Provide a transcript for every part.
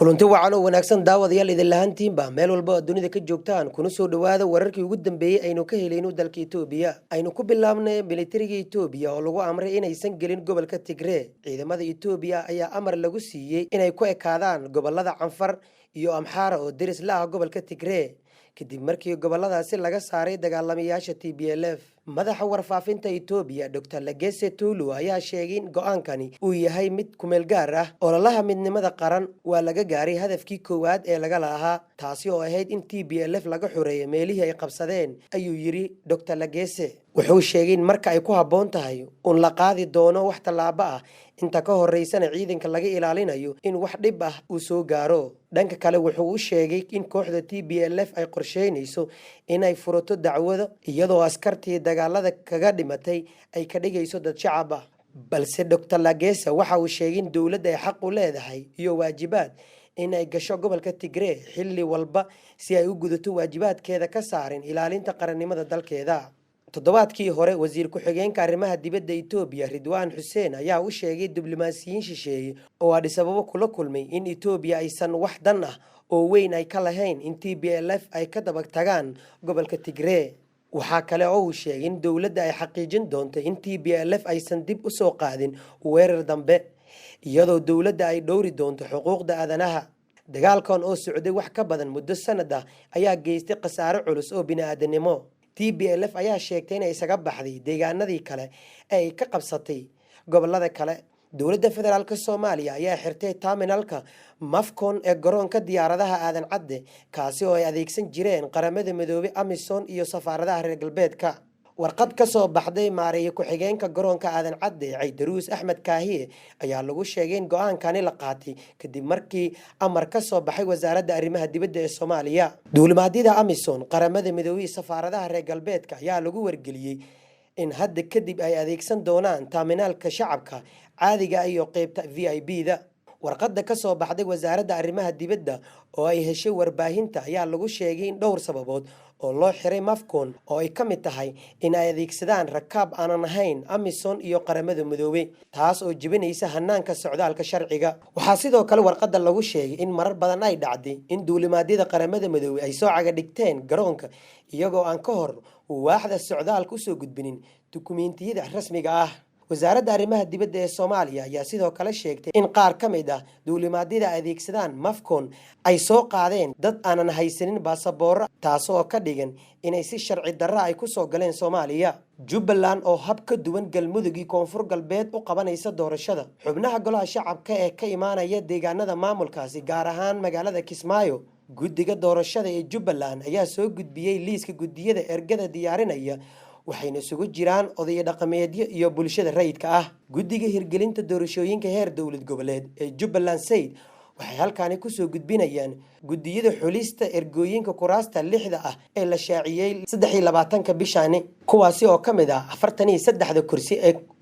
kulanti wacan oo wanaagsan daawadayaal idin lahaantiinba meel walba dunida ka joogtaan kuna soo dhawaada wararkii ugu dambeeyay aynu ka helayno dalka Itoobiya aynu ku bilaabnay Militariga Itoobiya oo lagu amray inaysan gelin gobolka Tigree ciidamada Itoobiya ayaa amar lagu siiyay inay ku ekaadaan gobolada Canfar iyo Amxaara oo deris la ah gobolka Tigree kadib markii goboladaasi laga saaray dagaalamayaasha TPLF madaxa warfaafinta Itoobiya Dr. Lagese Tulu ayaa sheegay in go'aankani uu yahay mid kumeel gaar ah oo la midnimada qaran waa laga gaaray hadafkii koowaad ee laga lahaa taasi oo ahayd in TPLF laga xoreeyo meelihii ay qabsadeen ayuu yiri Dr. Lagese wuxuu sheegay in marka ay ku haboon tahay in la qaadi doono wax talaabo ah inta ka horeysana ciidanka laga ilaalinayo in wax dhib ah uu soo gaaro dhanka kale wuxuu u sheegay in kooxda TPLF ay qorsheynayso inay furato dacwado iyadoo askartii dagaalada kaga dhimatay ay ka dhigayso dad shacab ah balse Dr. Lagese waxa uu sheegay in dawladda ay xaq u leedahay iyo waajibaad in ay gasho gobolka Tigree xilli walba si ay u gudato waajibaadkeeda ka saarin ilaalinta qarannimada dalkeeda toddobaadkii hore wasiir ku-xigeenka arrimaha dibadda Itoobiya Ridwaan Xuseen ayaa u sheegay diblomaasiyiin shisheeye oo Addis Ababa kula kulmay in Itoobiya aysan wax dan ah oo weyn ay ka lahayn in TPLF ay ka daba tagaan gobolka Tigree waxa kale oo uu sheegay in dawladda ay xaqiijin doonto in TPLF aysan dib u soo qaadin weerar dambe iyadoo dawladda ay dhowri doonto xuquuqda aadanaha dagaalkan oo socday wax ka badan muddo sanad ah ayaa geystay khasaare culus oo bini'aadanimo TPLF ayaa sheegtay in ay isaga baxday deegaanadii kale ee ay ka qabsatay gobolada kale dawladda federaalka Soomaaliya ayaa xirtay terminalka Mafcon ee garoonka diyaaradaha aadan cadde kaasi oo ay adeegsan jireen qaramada midoobay Amison iyo safaaradaha reer galbeedka warqad ka soo baxday maareeye ku-xigeenka garoonka aadan cadde Caydaruus Axmed Kaahiye ayaa lagu sheegay in go'aankani la qaatay kadib markii amar ka soo baxay wasaaradda arrimaha dibadda ee Soomaaliya duulimaadyada Amison qaramada midoobay safaaradaha reer galbeedka ayaa lagu wargeliyay in hadda kadib ay adeegsan doonaan terminalka shacabka caadiga iyo qaybta VIP-da warqadda ka soo baxday wasaaradda arrimaha dibadda oo ay heshay warbaahinta ayaa lagu sheegay in dhowr sababood oo loo xiray Mafcon oo ay ka mid tahay in ay adeegsadaan rakaab aanan ahayn Amison iyo qaramada midoobay taas oo jibinaysa hanaanka socdaalka sharciga waxaa sidoo kale warqadda lagu sheegay in marar badan ay dhacday in duulimaadyada qaramada midoobay ay soo caga dhigteen garoonka iyagoo aan ka hor waaxda socdaalka u soo gudbinin dukumeentiyada rasmiga ah wasaaradda arrimaha dibadda ee Soomaaliya ayaa sidoo kale sheegtay in qaar ka mid ah duulimaadyada adeegsadaan Mafcon ay soo qaadeen dad aanan haysanin baasaboor taas oo ka dhigan inay si sharci darro ay ku soo galeen Soomaaliya Jubbaland oo hab ka duwan galmudug iyo koonfur galbeed u qabanaysa doorashada xubnaha golaha shacabka ee ka imaanaya deegaanada maamulkaasi gaar ahaan magaalada Kismaayo guddiga doorashada ee Jubbaland ayaa soo gudbiyay liiska guddiyada ergada diyaarinaya waxayna isugu jiraan odayo dhaqameedyo iyo bulshada rayidka ah guddiga hirgelinta doorashooyinka heer dawlad goboleed ee Jubbaland Said waxay halkaani ku soo gudbinayaan guddiyada xulista ergooyinka kuraasta 6 ah ee la shaaciyay 23 bishaani kuwaasi oo kamid ah 43 kursi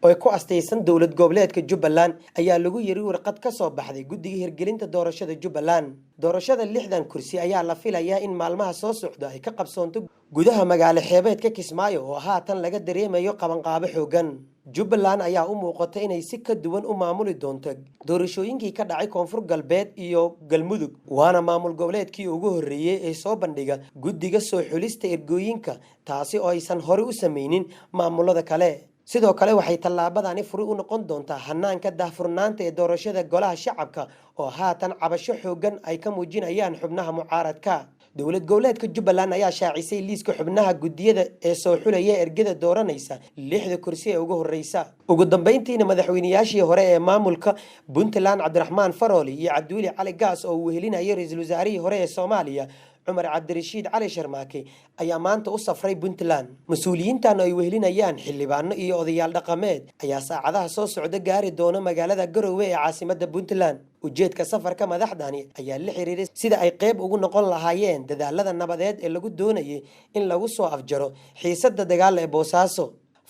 oo ku astaysan dawlad goboleedka Jubbaland ayaa lagu yiri warqad ka soo baxday guddiga hirgelinta doorashada Jubbaland doorashada 6 kursi ayaa la filayaa in maalmaha soo socda ay ka qabsoonto gudaha magaalo xeebeedka Kismaayo oo haatan laga dareemayo qabanqaabo xoogan Jubbaland ayaa u muuqatay inay si ka duwan u maamuli doonto doorashooyinkii ka dhacay koonfur galbeed iyo galmudug waana maamul goboleedkii ugu horeeyay ee soo bandhiga guddiga soo xulista ergooyinka taasi oo aysan hore u sameeynin maamulada kale sidoo kale waxay tallaabadani furi u noqon doontaa hanaanka daahfurnaanta ee doorashada golaha shacabka oo haatan cabasho xoogan ay ka muujinayaan xubnaha mucaaradka dawlad goboleedka Jubbaland ayaa shaacisay liiska xubnaha guddiyada ee soo xulaya ergada dooranaysa 6 kursi ee ugu horeysa ugu dambeyntiina madaxweynayaashii hore ee maamulka Puntland Cabdiraxmaan Farooli iyo Cabduuli Cali Gaas oo wehelinaya ra'iisul wasaarihii hore ee Soomaaliya Umar Cabdirashiid Cali Sharmaake ayaa maanta u safray Puntland mas'uuliyiintan ay wehelinayaan xildhibaano iyo odayaal dhaqameed ayaa saacadaha soo socda gaari doona magaalada Garowe ee caasimadda Puntland ujeedka safarka madaxdani ayaa la xiriiray sida ay qayb ugu noqon lahaayeen dadaalada nabadeed ee lagu doonayay in lagu soo afjaro xiisadda dagaal ee Boosaaso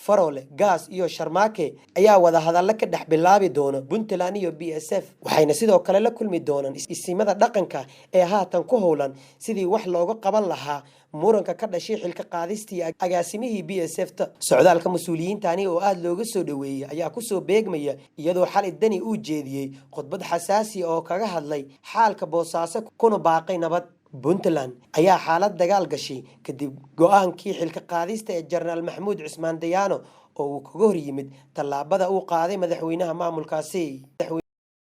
farole gaas iyo sharmaake ayaa wada hadalla ka dhex bilaabi doona Puntland iyo BSF waxayna sidoo kale la kulmi doonaan isimada dhaqanka ee haatan ku howlan sidii wax looga qaban lahaa muranka ka dhashay xilka qaadistii agaasimihii BSF-ta socdaalka mas'uuliyiintani oo aad looga soo dhaweeyay ayaa ku soo beegmaya iyadoo xal dani uu jeediyay khudbad xasaasi oo kaga hadlay xaalka Boosaaso kuna baaqay nabad Puntland ayaa xaalad dagaal gashay kadib go'aankii xilka qaadista ee General Maxamuud Cismaan Dayano oo uu kaga hor yimid tallaabada uu qaaday madaxweynaha maamulkaasi